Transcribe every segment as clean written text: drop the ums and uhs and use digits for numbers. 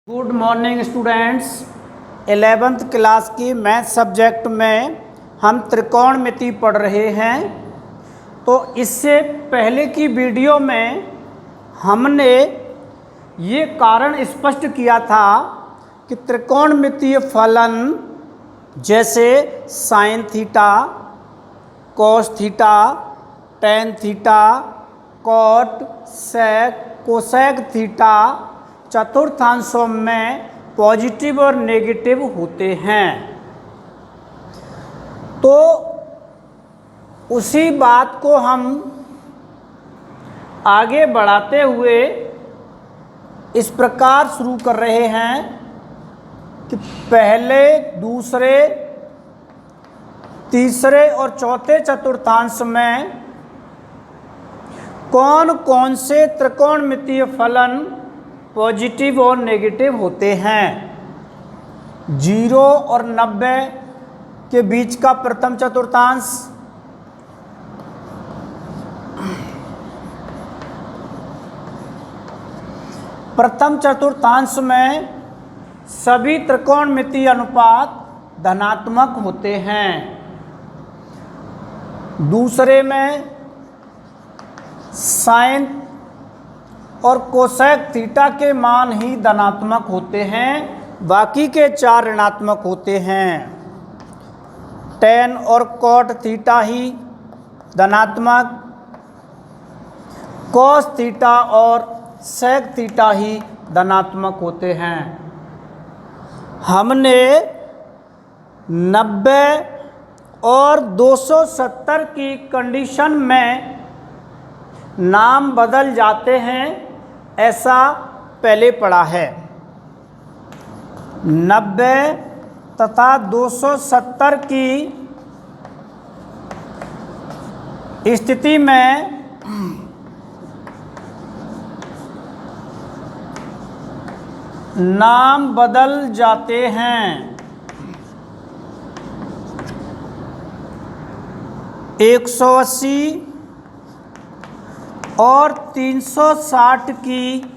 Good morning students. 11th class की math subject में हम त्रिकोणमिति पढ़ रहे हैं। तो इससे पहले की वीडियो में हमने ये कारण स्पष्ट किया था कि त्रिकोणमितीय फलन जैसे sine theta, cos theta, tan theta, cot, sec, cosec theta चतुर्थांशों में पॉजिटिव और नेगेटिव होते हैं। तो उसी बात को हम आगे बढ़ाते हुए इस प्रकार शुरू कर रहे हैं कि पहले, दूसरे, तीसरे और चौथे चतुर्थांश में कौन कौन से त्रिकोणमितीय फलन पॉजिटिव और नेगेटिव होते हैं। 0 और 90 के बीच का प्रथम चतुर्थांश, प्रथम चतुर्थांश में सभी त्रिकोणमितीय अनुपात धनात्मक होते हैं। दूसरे में साइन और कोसेक थीटा के मान ही धनात्मक होते हैं, बाकी के 4 ऋणात्मक होते हैं। टेन और कॉट थीटा ही धनात्मक, कॉस थीटा और सेक थीटा ही धनात्मक होते हैं। हमने 90 और 270 की कंडीशन में नाम बदल जाते हैं ऐसा पहले पढ़ा है। 90 तथा 270 की स्थिति में नाम बदल जाते हैं। 180 और 360 की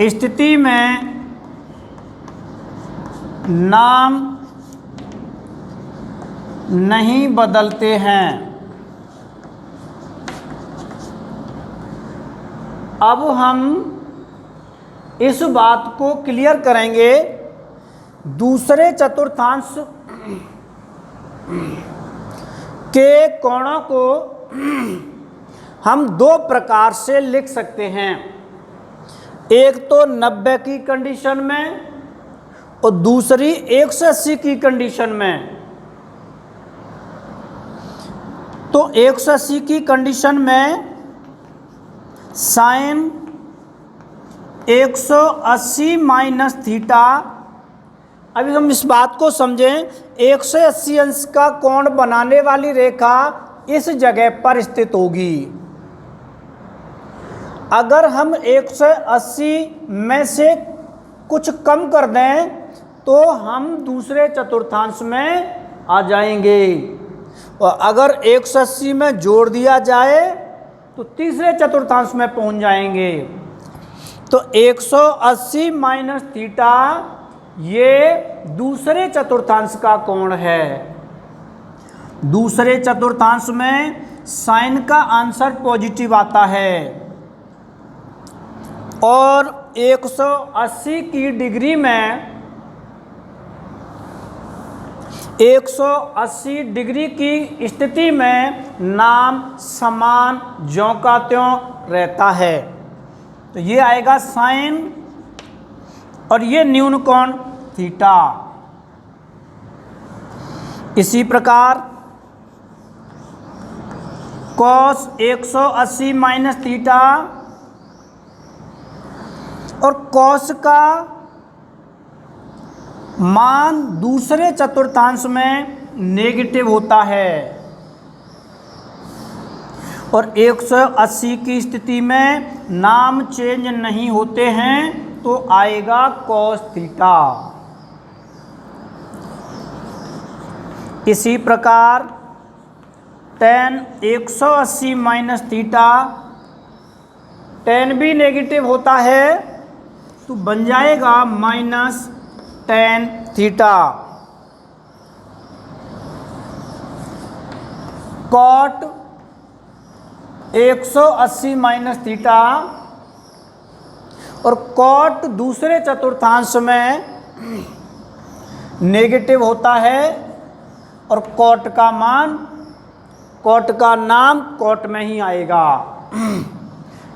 स्थिति में नाम नहीं बदलते हैं। अब हम इस बात को क्लियर करेंगे। दूसरे चतुर्थांश के कोणों को हम 2 प्रकार से लिख सकते हैं। एक तो 90 की कंडीशन में और दूसरी 180 की कंडीशन में। तो 180 की कंडीशन में साइन 180 माइनस थीटा। अभी हम इस बात को समझें, 180 अंश का कोण बनाने वाली रेखा इस जगह पर स्थित होगी। अगर हम 180 में से कुछ कम कर दें तो हम दूसरे चतुर्थांश में आ जाएंगे, और अगर 180 में जोड़ दिया जाए तो तीसरे चतुर्थांश में पहुंच जाएंगे। तो 180 माइनस थीटा ये दूसरे चतुर्थांश का कोण है। दूसरे चतुर्थांश में साइन का आंसर पॉजिटिव आता है, और 180 की डिग्री में 180 डिग्री की स्थिति में नाम समान ज्यों का त्यों रहता है। तो ये आएगा साइन और ये न्यून कोण थीटा। इसी प्रकार कॉस 180 माइनस थीटा और कॉस का मान दूसरे चतुर्थांश में नेगेटिव होता है, और 180 की स्थिति में नाम चेंज नहीं होते हैं, तो आएगा कॉस थीटा। इसी प्रकार टेन 180 माइनस थीटा tan भी नेगेटिव होता है तो बन जाएगा minus tan theta. cot 180 minus theta, और cot दूसरे चतुर्थांश में नेगेटिव होता है और cot का मान, cot का नाम cot में ही आएगा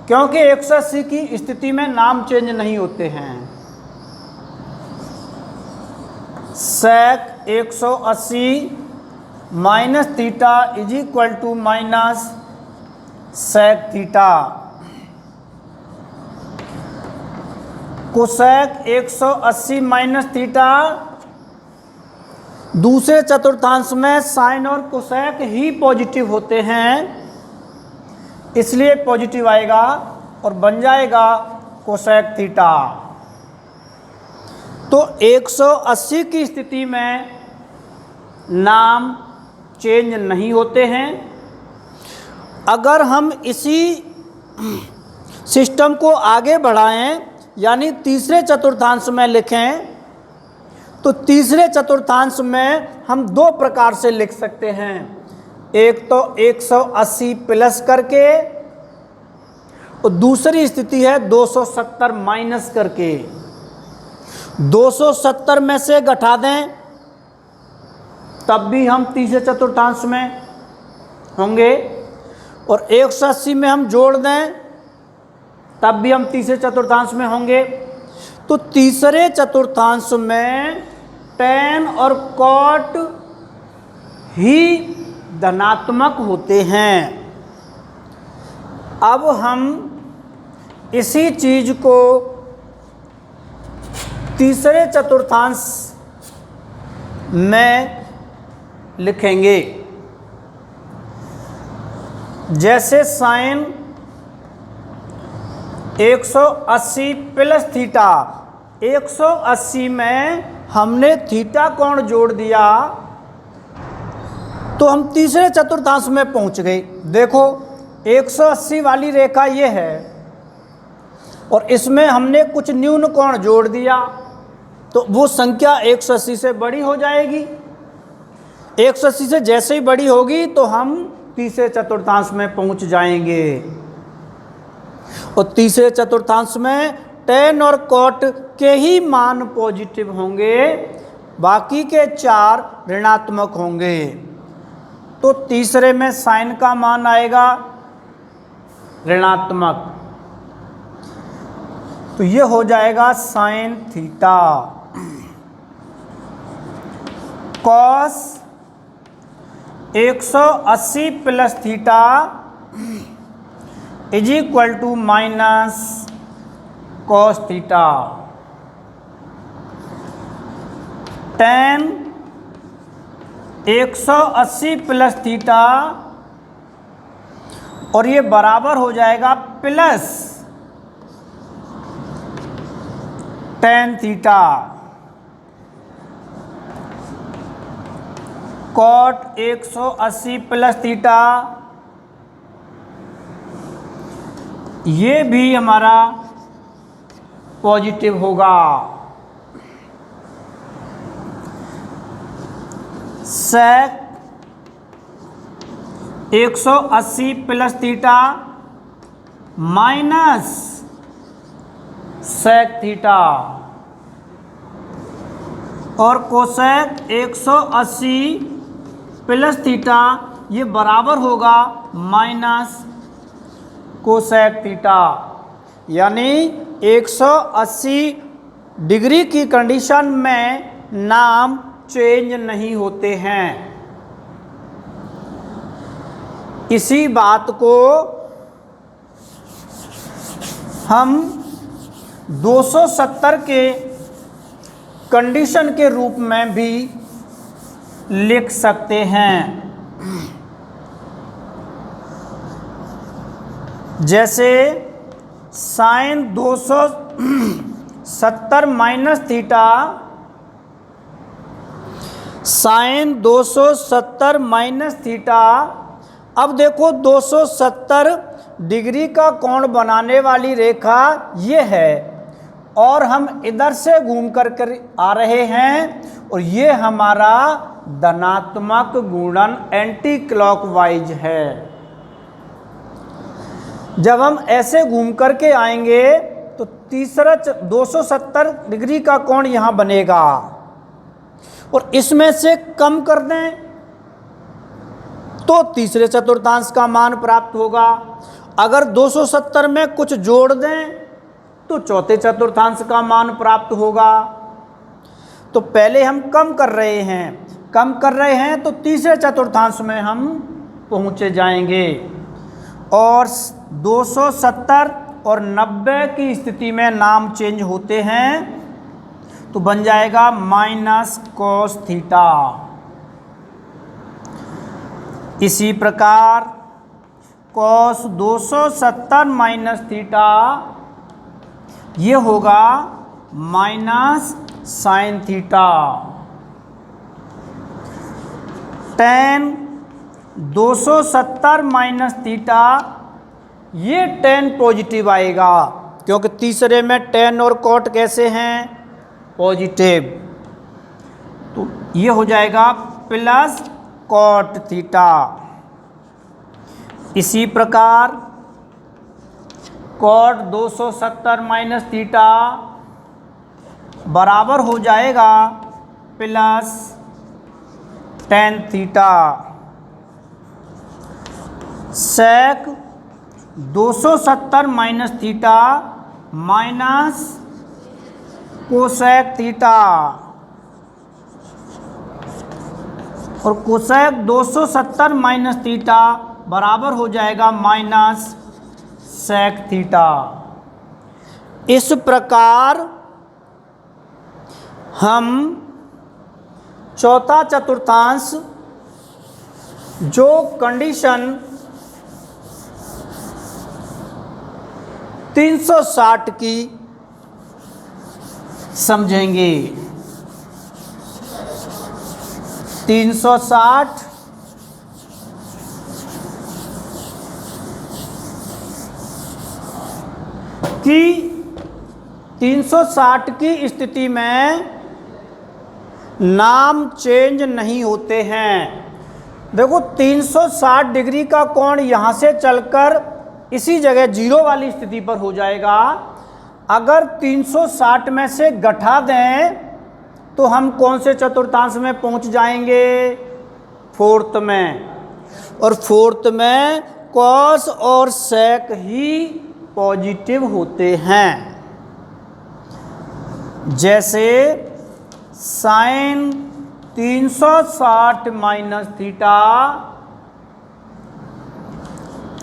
क्योंकि 180 की स्थिति में नाम चेंज नहीं होते हैं। sec 180 minus theta is equal to minus sec theta. Cosec 180 minus theta, दूसरे चतुर्थांश में साइन और कोसेक ही पॉजिटिव होते हैं इसलिए पॉजिटिव आएगा और बन जाएगा कोसेक थीटा। तो 180 की स्थिति में नाम चेंज नहीं होते हैं। अगर हम इसी सिस्टम को आगे बढ़ाएं यानी तीसरे चतुर्थांश में लिखें तो तीसरे चतुर्थांश में हम दो प्रकार से लिख सकते हैं। एक तो 180 प्लस करके और दूसरी स्थिति है 270 माइनस करके। 270 में से घटा दें तब भी हम तीसरे चतुर्थांश में होंगे और 180 में हम जोड़ दें तब भी हम तीसरे चतुर्थांश में होंगे। तो तीसरे चतुर्थांश में tan और cot ही धनात्मक होते हैं। अब हम इसी चीज को तीसरे चतुर्थांश में लिखेंगे। जैसे साइन 180 प्लस थीटा, 180 में हमने थीटा कोण जोड़ दिया तो हम तीसरे चतुर्थांश में पहुंच गए। देखो 180 वाली रेखा ये है और इसमें हमने कुछ न्यून कोण जोड़ दिया तो वो संख्या 180 से बड़ी हो जाएगी। 180 से जैसे ही बड़ी होगी तो हम तीसरे चतुर्थांश में पहुंच जाएंगे और तीसरे चतुर्थांश में tan और cot के ही मान पॉजिटिव होंगे, बाकी के चार ऋणात्मक होंगे। तो तीसरे में साइन का मान आएगा ऋणात्मक, तो ये हो जाएगा sine theta. Cos 180 plus theta is equal to minus cos theta. tan 180 plus theta और ये बराबर हो जाएगा plus tan theta. cot 180 plus theta ये भी हमारा पॉजिटिव होगा। sec 180 plus theta minus sec theta और कोसेक 180 प्लस थीटा ये बराबर होगा माइनस कोसेक थीटा। यानी 180 डिग्री की कंडीशन में नाम चेंज नहीं होते हैं। इसी बात को हम 270 के कंडीशन के रूप में भी लिख सकते हैं। जैसे sine 270 minus theta, sine 270 minus theta. अब देखो 270 डिग्री का कोण बनाने वाली रेखा ये है और हम इधर से घूम कर आ रहे हैं और ये हमारा धनात्मक घूर्णन एंटी क्लॉकवाइज है। जब हम ऐसे घूम करके आएंगे तो तीसरा 270 डिग्री का कोण यहाँ बनेगा और इसमें से कम कर दें तो तीसरे चतुर्थांश का मान प्राप्त होगा। अगर 270 में कुछ जोड़ दें तो चौथे चतुर्थांश का मान प्राप्त होगा। तो पहले हम कम कर रहे हैं तो तीसरे चतुर्थांश में हम पहुँचे जाएंगे और 270 और 90 की स्थिति में नाम चेंज होते हैं तो बन जाएगा माइनस कॉस थीटा। इसी प्रकार कॉस 270 माइनस थीटा ये होगा minus sine theta. Ten 270 minus theta ये टेन पॉजिटिव आएगा क्योंकि तीसरे में टेन और कॉट कैसे हैं पॉजिटिव, तो ये हो जाएगा प्लस कॉट थीटा। इसी प्रकार कॉट 270 माइनस थीटा बराबर हो जाएगा प्लस टेन थीटा। सेक 270 minus theta minus cosec theta और कोसेक 270 माइनस थीटा बराबर हो जाएगा माइनस सेक थीटा। इस प्रकार हम चौथा चतुर्थांश जो कंडीशन 360 की समझेंगे। 360 की 360 की स्थिति में नाम चेंज नहीं होते हैं। देखो 360 डिग्री का कोण यहाँ से चलकर इसी जगह जीरो वाली स्थिति पर हो जाएगा। अगर 360 में से घटा दें तो हम कौन से चतुर्थांश में पहुँच जाएंगे फोर्थ में, और फोर्थ में कॉस और सेक ही पॉजिटिव होते हैं। जैसे साइन 360 माइनस थीटा,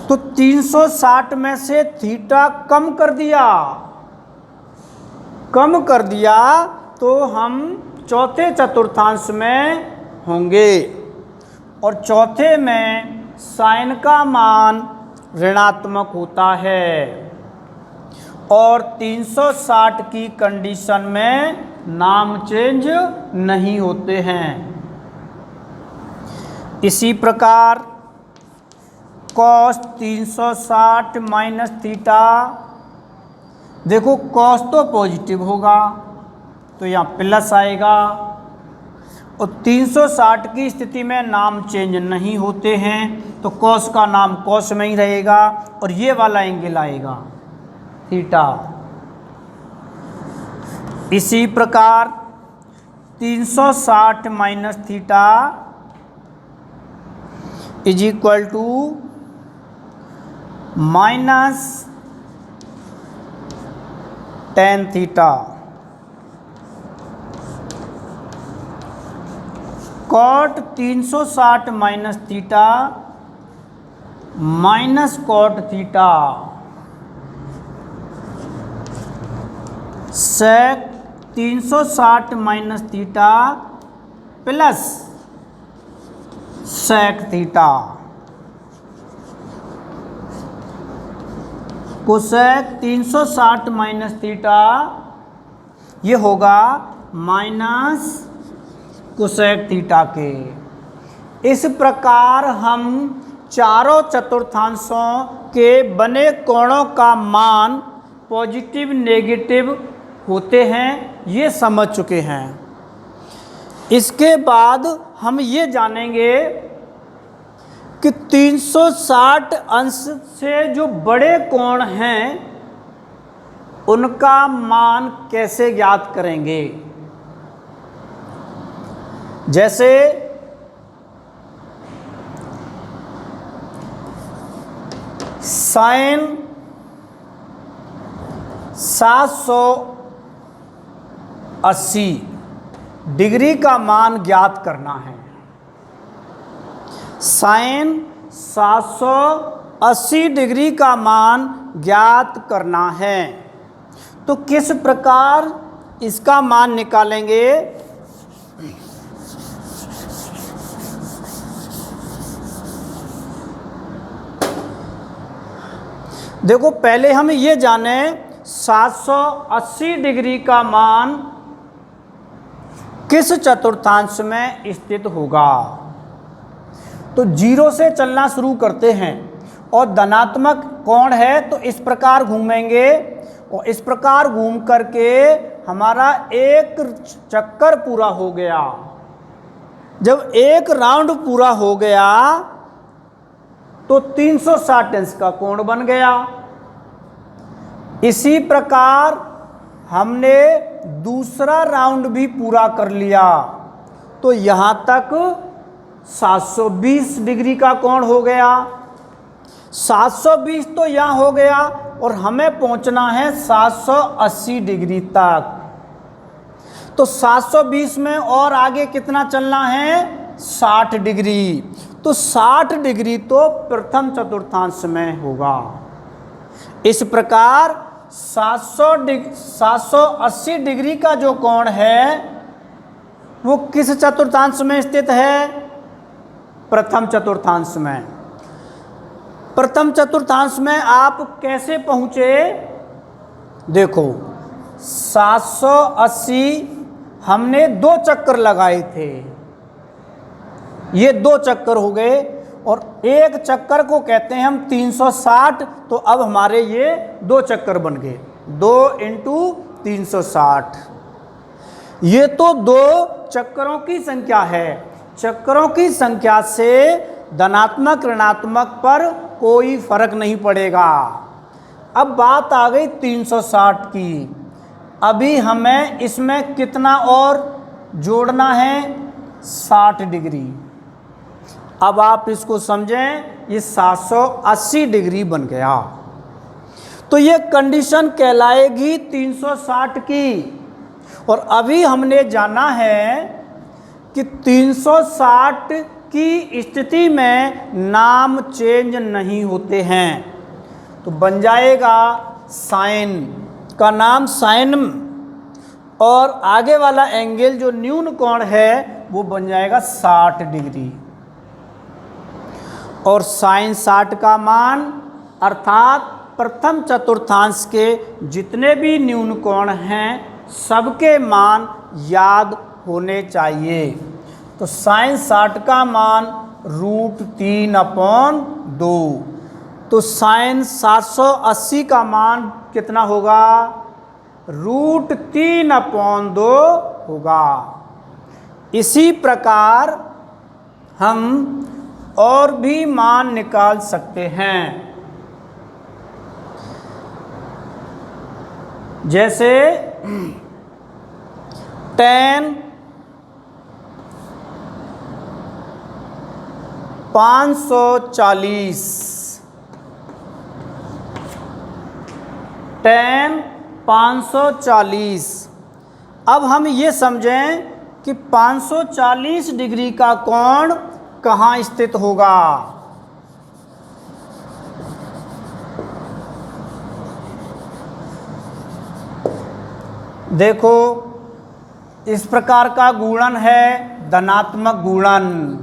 तो 360 में से थीटा कम कर दिया तो हम चौथे चतुर्थांश में होंगे और चौथे में साइन का मान ऋणात्मक होता है और 360 की कंडीशन में नाम चेंज नहीं होते हैं। इसी प्रकार कॉस 360 माइनस थीटा, देखो कॉस तो पॉजिटिव होगा तो यहाँ प्लस आएगा और 360 की स्थिति में नाम चेंज नहीं होते हैं तो कॉस का नाम कॉस में ही रहेगा और ये वाला एंगल आएगा थीटा। इसी प्रकार 360 minus theta is equal to minus tan theta. Cot 360 minus theta minus cot theta, sec 360 minus theta plus sec theta, cosec 360 minus theta ये होगा माइनस कोसेक थीटा के। इस प्रकार हम चारों चतुर्थांशों के बने कोणों का मान पॉजिटिव नेगेटिव होते हैं, ये समझ चुके हैं। इसके बाद हम ये जानेंगे कि 360 अंश से जो बड़े कोण हैं उनका मान कैसे ज्ञात करेंगे। जैसे साइन 780 डिग्री का मान ज्ञात करना है। साइन 780 डिग्री का मान ज्ञात करना है, तो किस प्रकार इसका मान निकालेंगे। देखो, पहले हम ये जाने 780 डिग्री का मान किस चतुर्थांश में स्थित होगा। तो 0 से चलना शुरू करते हैं और धनात्मक कोण है तो इस प्रकार घूमेंगे और इस प्रकार घूम करके हमारा एक चक्कर पूरा हो गया। जब एक राउंड पूरा हो गया तो 360 अंश का कोण बन गया। इसी प्रकार हमने दूसरा राउंड भी पूरा कर लिया तो यहाँ तक 720 डिग्री का कोण हो गया। 720 तो यहाँ हो गया और हमें पहुँचना है 780 डिग्री तक। तो 720 में और आगे कितना चलना है, 60 डिग्री। तो 60 डिग्री तो प्रथम चतुर्थांश में होगा। इस प्रकार 780 डिग्री का जो कोण है वो किस चतुर्थांश में स्थित है, प्रथम चतुर्थांश में। प्रथम चतुर्थांश में आप कैसे पहुँचे, देखो 780 हमने 2 चक्कर लगाए थे, ये 2 चक्कर हो गए और एक चक्कर को कहते हैं हम 360। तो अब हमारे ये 2 चक्कर बन गए, 2 × 360। ये तो 2 चक्करों की संख्या है। चक्करों की संख्या से धनात्मक ऋणात्मक पर कोई फर्क नहीं पड़ेगा। अब बात आ गई 360 की। अभी हमें इसमें कितना और जोड़ना है, 60 डिग्री। अब आप इसको समझें, ये 780 डिग्री बन गया। तो ये कंडीशन कहलाएगी 360 की। और अभी हमने जाना है कि 360 की स्थिति में नाम चेंज नहीं होते हैं। तो बन जाएगा साइन का नाम साइन और आगे वाला एंगल जो न्यून कोण है वो बन जाएगा 60 डिग्री। और साइन 60 का मान अर्थात प्रथम चतुर्थांश के जितने भी न्यून कोण हैं सबके मान याद होने चाहिए। तो साइन 60 का मान √3/2। तो साइन 780 का मान कितना होगा, √3/2 होगा। इसी प्रकार हम और भी मान निकाल सकते हैं। जैसे tan 540, tan 540। अब हम ये समझें कि 540 डिग्री का कोण कहाँ स्थित होगा। देखो, इस प्रकार का गुणन है धनात्मक गुणन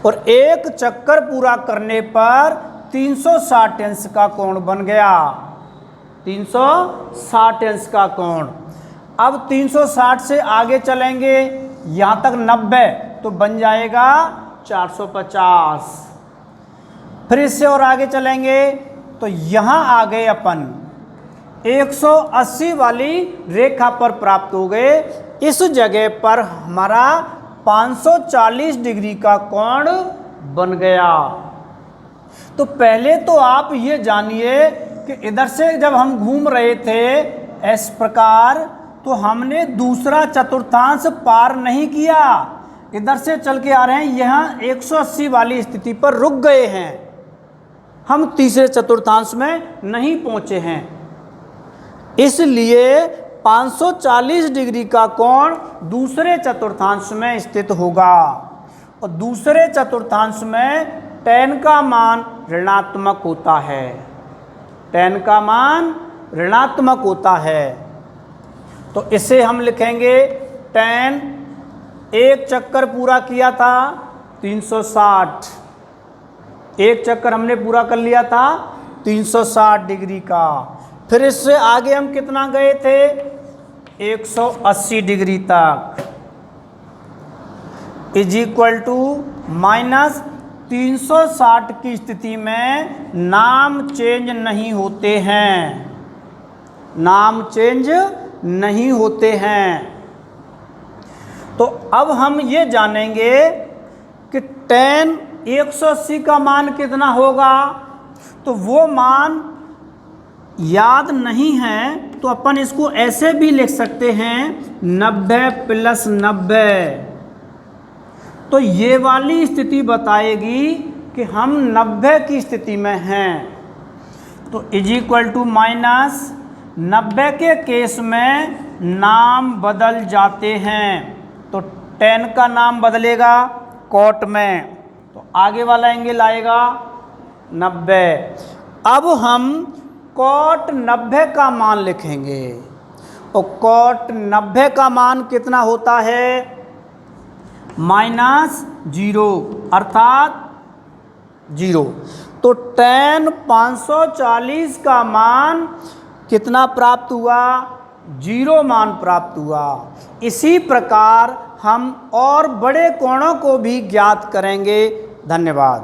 और एक चक्कर पूरा करने पर 360 अंश का कोण बन गया। 360 अंश का कोण। अब 360 से आगे चलेंगे यहाँ तक 90 तो बन जाएगा 450। फिर इससे और आगे चलेंगे तो यहाँ आ गए अपन 180 वाली रेखा पर प्राप्त हो गए। इस जगह पर हमारा 540 डिग्री का कोण बन गया। तो पहले तो आप ये जानिए कि इधर से जब हम घूम रहे थे इस प्रकार, तो हमने दूसरा चतुर्थांश पार नहीं किया, इधर से चल के आ रहे हैं, यहाँ 180 वाली स्थिति पर रुक गए हैं, हम तीसरे चतुर्थांश में नहीं पहुंचे हैं। इसलिए 540 डिग्री का कोण दूसरे चतुर्थांश में स्थित होगा और दूसरे चतुर्थांश में tan का मान ऋणात्मक होता है, tan का मान ऋणात्मक होता है। तो इसे हम लिखेंगे tan, एक चक्कर पूरा किया था 360, एक चक्कर हमने पूरा कर लिया था 360 डिग्री का। फिर इससे आगे हम कितना गए थे 180 डिग्री तक, इज इक्वल टू माइनस 360 की स्थिति में नाम चेंज नहीं होते हैं, नाम चेंज नहीं होते हैं। तो अब हम ये जानेंगे कि tan 180 का मान कितना होगा। तो वो मान याद नहीं है तो अपन इसको ऐसे भी लिख सकते हैं 90 + 90। तो ये वाली स्थिति बताएगी कि हम 90 की स्थिति में हैं। तो इज इक्वल टू माइनस 90 के केस में नाम बदल जाते हैं। तो tan का नाम बदलेगा cot में, तो आगे वाला एंगल आएगा 90। अब हम cot 90 का मान लिखेंगे और cot 90 का मान कितना होता है -0 अर्थात 0। तो tan 540 का मान कितना प्राप्त हुआ 0 मान प्राप्त हुआ। इसी प्रकार हम और बड़े कोणों को भी ज्ञात करेंगे। धन्यवाद।